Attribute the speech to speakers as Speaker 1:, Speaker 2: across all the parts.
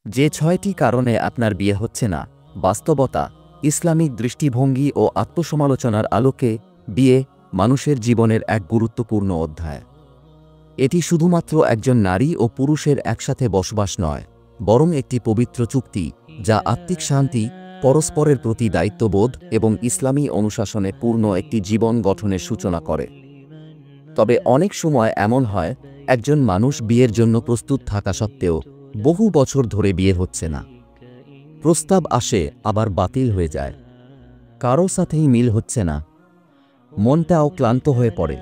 Speaker 1: যে ৬টি কারণে আপনার বিয়ে হচ্ছে না, বাস্তবতা, ইসলামিক দৃষ্টিভঙ্গি ও আত্মসমালোচনার আলোকে বিয়ে মানুষের জীবনের এক গুরুত্বপূর্ণ অধ্যায়। এটি শুধুমাত্র একজন নারী ও পুরুষের একসাথে বসবাস নয়, বরং একটি পবিত্র চুক্তি যা আত্মিক শান্তি, পরস্পরের প্রতি দায়িত্ববোধ এবং ইসলামী অনুশাসনে পূর্ণ একটি জীবন গঠনের সূচনা করে। তবে অনেক সময় এমন হয়, একজন মানুষ বিয়ের জন্য প্রস্তুত থাকা সত্ত্বেও বহু বছর ধরে বিয়ে হচ্ছে না। প্রস্তাব আসে, আবার বাতিল হয়ে যায়। কারো সাথেই মিল হচ্ছে না, মনটাও ক্লান্ত হয়ে পড়ে।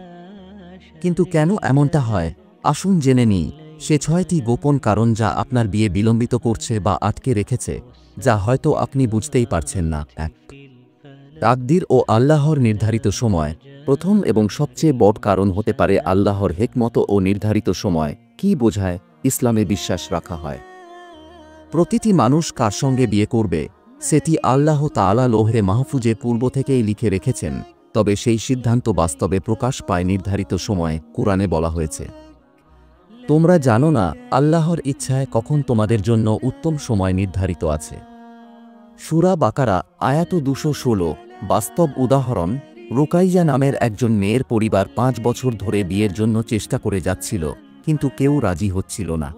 Speaker 1: কিন্তু কেন এমনটা হয়? আসুন জেনে নিই সে ৬টি গোপন কারণ যা আপনার বিয়ে বিলম্বিত করছে বা আটকে রেখেছে, যা হয়তো আপনি বুঝতেই পারছেন না। ১. তাকদির ও আল্লাহর নির্ধারিত সময়। প্রথম এবং সবচেয়ে বড় কারণ হতে পারে আল্লাহর হিকমত ও নির্ধারিত সময়। কি বোঝায়? ইসলামে বিশ্বাস রাখা হয় প্রতিটি মানুষ কার সঙ্গে বিয়ে করবে সেটি আল্লাহ তাআলা লোহে মাহফুজে পূর্ব থেকেই লিখে রেখেছেন, তবে সেই সিদ্ধান্ত বাস্তবে প্রকাশ পায় নির্ধারিত সময়ে। কুরআনে বলা হয়েছে, তোমরা জানো না আল্লাহর ইচ্ছায় কখন তোমাদের জন্য উত্তম সময় নির্ধারিত আছে। সূরা বাকারা আয়াত ২১৬। বাস্তব উদাহরণ, রুকাইয়া নামের একজন মেয়ের পরিবার ৫ বছর ধরে বিয়ের জন্য চেষ্টা করে যাচ্ছিল, কিন্তু কেউ রাজি হচ্ছিল না।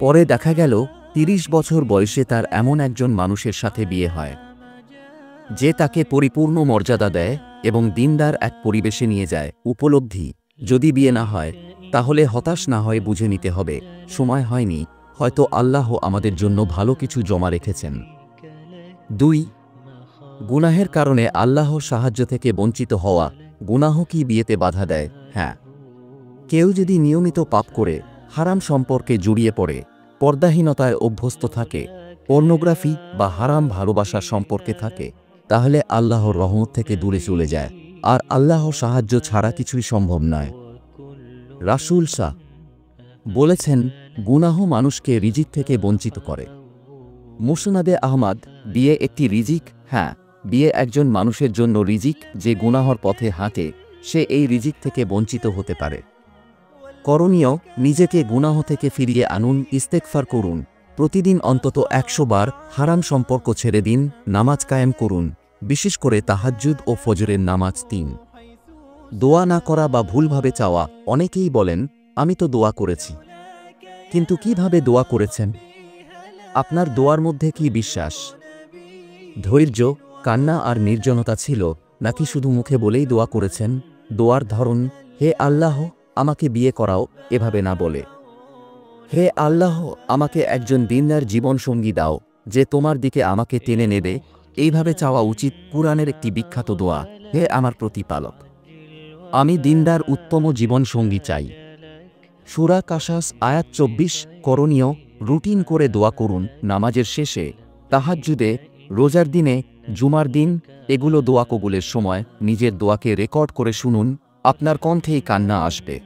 Speaker 1: পরে দেখা গেল ৩০ বছর বয়সে তার এমন একজন মানুষের সাথে বিয়ে হয়, যে তাকে পরিপূর্ণ মর্যাদা দেয় এবং দিনদার এক পরিবেশে নিয়ে যায়। উপলব্ধি, যদি বিয়ে না হয় তাহলে হতাশ না হয়ে বুঝে নিতে হবে সময় হয়নি, হয়তো আল্লাহ আমাদের জন্য ভালো কিছু জমা রেখেছেন। ২. গুনাহের কারণে আল্লাহর সাহায্য থেকে বঞ্চিত হওয়া। গুনাহ কি বিয়েতে বাধা দেয়? হ্যাঁ। কেউ যদি নিয়মিত পাপ করে, হারাম সম্পর্কে জড়িয়ে পড়ে, পর্দাহীনতায় অভ্যস্ত থাকে, পর্নোগ্রাফি বা হারাম ভালোবাসার সম্পর্কে থাকে, তাহলে আল্লাহর রহমত থেকে দূরে চলে যায়, আর আল্লাহর সাহায্য ছাড়া কিছুই সম্ভব নয়। রাসূল সাঃ বলেছেন, গুনাহ মানুষকে রিজিক থেকে বঞ্চিত করে। মুসনাদে আহমদ। বিয়ে একটি রিজিক? হ্যাঁ, বিয়ে একজন মানুষের জন্য রিজিক যে গুনাহর পথে হাঁটে, সে এই রিজিক থেকে বঞ্চিত হতে পারে। করণীয়, নিজেকে গুনাহ থেকে ফিরিয়ে আনুন, ইস্তেগফার করুন, প্রতিদিন অন্তত ১০০ বার হারাম সম্পর্ক ছেড়ে দিন, নামাজ কায়েম করুন, বিশেষ করে তাহাজ্জুদ ও ফজরের নামাজ ৩। দোয়া না করা বা ভুলভাবে চাওয়া। অনেকেই বলেন, আমি তো দোয়া করেছি। কিন্তু কিভাবে দোয়া করেছেন? আপনার দোয়ার মধ্যে কি বিশ্বাস, ধৈর্য, কান্না আর নির্জনতা ছিল, নাকি শুধু মুখে বলেই দোয়া করেছেন? দোয়ার ধরন, হে আল্লাহ আমাকে বিয়ে করাও, এভাবে না বলে, হে আল্লাহ আমাকে একজন দিনদার জীবনসঙ্গী দাও, যে তোমার দিকে আমাকে টেনে নেবে, এইভাবে চাওয়া উচিত। কুরআনের একটি বিখ্যাত দোয়া, হে আমার প্রতিপালক, আমি দিনদার উত্তম জীবনসঙ্গী চাই। সূরা কাসাস আয়াত ২৪। করণীয়, রুটিন করে দোয়া করুন, নামাজের শেষে, তাহাজ্জুদে, রোজার দিনে, জুমার দিন। এগুলো দোয়া কবুলের সময়। নিজের দোয়াকে রেকর্ড করে শুনুন, আপনার কণ্ঠেই কান্না আসবে।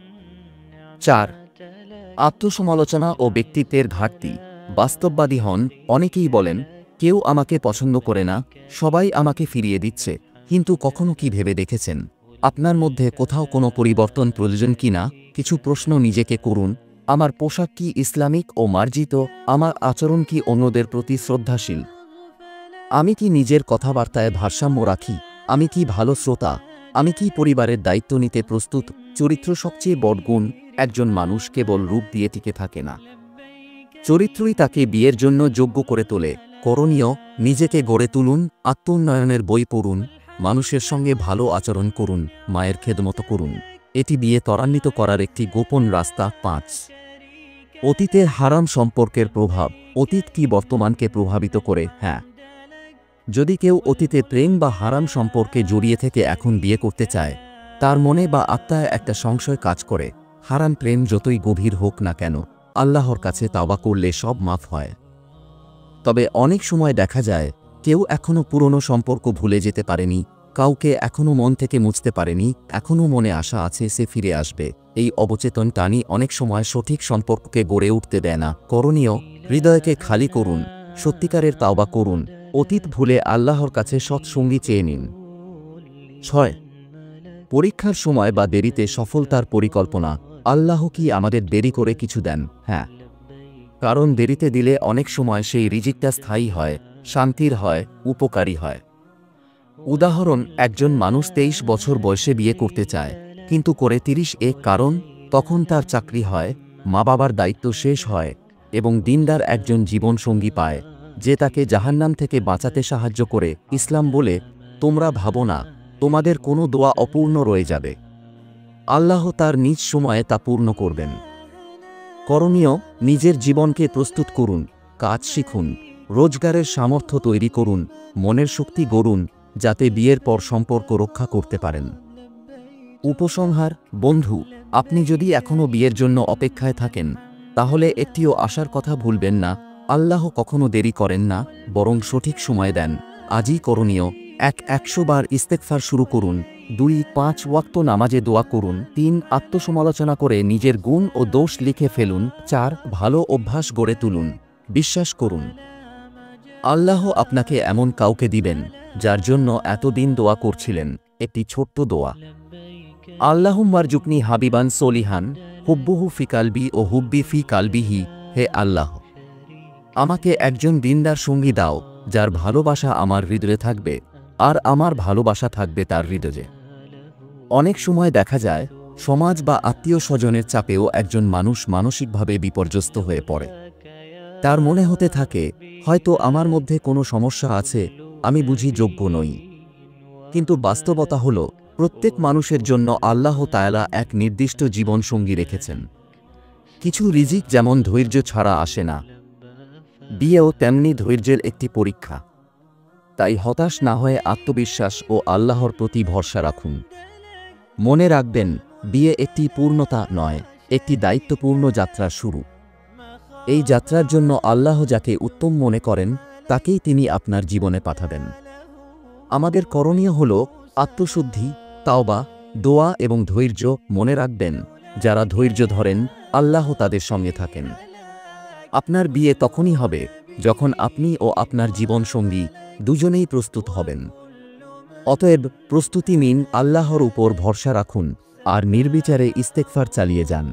Speaker 1: ৪. আত্মসমালোচনা ও ব্যক্তিত্বের ঘাটতি। বাস্তববাদী হন। অনেকেই বলেন, কেউ আমাকে পছন্দ করে না, সবাই আমাকে ফিরিয়ে দিচ্ছে। কিন্তু কখনো কি ভেবে দেখেছেন আপনার মধ্যে কোথাও কোনো পরিবর্তন প্রয়োজন কিনা? কিছু প্রশ্ন নিজেকে করুন। আমার পোশাক কি ইসলামিক ও মার্জিত? আমার আচরণ কি অন্যদের প্রতি শ্রদ্ধাশীল? আমি কি নিজের কথাবার্তায় ভারসাম্য রাখি? আমি কি ভালো শ্রোতা? আমি কি পরিবারের দায়িত্ব নিতে প্রস্তুত? চরিত্র সবচেয়ে বড় গুণ। একজন মানুষ কেবল রূপ দিয়ে টিকে থাকে না, চরিত্রই তাকে বিয়ের জন্য যোগ্য করে তোলে। করণীয়, নিজেকে গড়ে তুলুন, আত্মোন্নয়নের বই পড়ুন, মানুষের সঙ্গে ভালো আচরণ করুন, মায়ের খেদমত করুন। এটি বিয়ে ত্বরান্বিত করার একটি গোপন রাস্তা। ৫. অতীতের হারাম সম্পর্কের প্রভাব। অতীত কি বর্তমানকে প্রভাবিত করে? হ্যাঁ। যদি কেউ অতীতে প্রেম বা হারাম সম্পর্কে জড়িয়ে থেকে এখন বিয়ে করতে চায়, তার মনে বা আত্মায় একটা সংশয় কাজ করে। হারাম প্রেম যতই গভীর হোক না কেন, আল্লাহর কাছে তাওবা করলে সব মাফ হয়। তবে অনেক সময় দেখা যায়, কেউ এখনও পুরনো সম্পর্ক ভুলে যেতে পারেনি, কাউকে এখনও মন থেকে মুছতে পারেনি, এখনও মনে আশা আছে সে ফিরে আসবে। এই অবচেতন টানি অনেক সময় সঠিক সম্পর্ককে গড়ে উঠতে দেয় না। করণীয়, হৃদয়কে খালি করুন, সত্যিকারের তাওবা করুন, অতীত ভুলে আল্লাহর কাছে সৎসঙ্গী চেয়ে নিন। ৬. পরীক্ষার সময় বা দেরিতে সফলতার পরিকল্পনা। আল্লাহ কি আমাদের দেরি করে কিছু দেন? হ্যাঁ। কারণ দেরিতে দিলে অনেক সময় সেই রিজিকটা স্থায়ী হয়, শান্তির হয়, উপকারী হয়। উদাহরণ, একজন মানুষ 23 বছর বয়সে বিয়ে করতে চায়, কিন্তু করে 30 কারণ তখন তার চাকরি হয়, মা বাবার দায়িত্ব শেষ হয় এবং দিনদার একজন জীবনসঙ্গী পায় যে তাকে জাহান্নাম থেকে বাঁচাতে সাহায্য করে। ইসলাম বলে, তোমরা ভাবো না তোমাদের কোনো দোয়া অপূর্ণ রয়ে যাবে, আল্লাহ তার নিজ সময়ে তা পূর্ণ করবেন। করণীয়, নিজের জীবনকে প্রস্তুত করুন, কাজ শিখুন, রোজগারের সামর্থ্য তৈরি করুন, মনের শক্তি গড়ুন, যাতে বিয়ের পর সম্পর্ক রক্ষা করতে পারেন। উপসংহার, বন্ধু, আপনি যদি এখনও বিয়ের জন্য অপেক্ষায় থাকেন, তাহলে একটিও আশার কথা ভুলবেন না। আল্লাহ কখনো দেরি করেন না, বরং সঠিক সময় দেন। আজই করণীয়: 100 বার ইস্তেগফার শুরু করুন, 2 5 ওয়াক্ত নামাজে দোয়া করুন, 3 আত্মসমালোচনা করে নিজের গুণ ও দোষ লিখে ফেলুন, 4 ভালো অভ্যাস গড়ে তুলুন। বিশ্বাস করুন, আল্লাহ আপনাকে এমন কাউকে দিবেন যার জন্য এতদিন দোয়া করছিলেন। একটি ছোট্ট দোয়া: আল্লাহুম্মারজুকনি হাবিবান সলিহান হুব্বুহু ফি কালবি ও হুব্বি ফি কালবিহি। হে আল্লাহ, আমাকে একজন দিনদার সঙ্গী দাও যার ভালোবাসা আমার হৃদয়ে থাকবে আর আমার ভালোবাসা থাকবে তার হৃদয়ে। অনেক সময় দেখা যায় সমাজ বা আত্মীয় স্বজনের চাপেও একজন মানুষ মানসিকভাবে বিপর্যস্ত হয়ে পড়ে। তার মনে হতে থাকে, হয়তো আমার মধ্যে কোনো সমস্যা আছে, আমি বুঝি যোগ্য নই। কিন্তু বাস্তবতা হল, প্রত্যেক মানুষের জন্য আল্লাহ তাআলা এক নির্দিষ্ট জীবনসঙ্গী রেখেছেন। কিছু রিজিক যেমন ধৈর্য ছাড়া আসে না, বিয়েও তেমনি ধৈর্যের একটি পরীক্ষা। তাই হতাশ না হয়ে আত্মবিশ্বাস ও আল্লাহর প্রতি ভরসা রাখুন। মনে রাখবেন, বিয়ে একটি পূর্ণতা নয়, একটি দায়িত্বপূর্ণ যাত্রার শুরু। এই যাত্রার জন্য আল্লাহ যাকে উত্তম মনে করেন তাকেই তিনি আপনার জীবনে পাঠাবেন। আমাদের করণীয় হল আত্মশুদ্ধি, তাওবা, দোয়া এবং ধৈর্য। মনে রাখবেন, যারা ধৈর্য ধরেন আল্লাহ তাদের সঙ্গে থাকেন। আপনার বিয়ে তখনই হবে যখন আপনি ও আপনার জীবনসঙ্গী দুজনেই প্রস্তুত হবেন। অতএব প্রস্তুতি নিন, আল্লাহর উপর ভরসা রাখুন আর নির্বিচারে ইস্তেগফার চালিয়ে যান।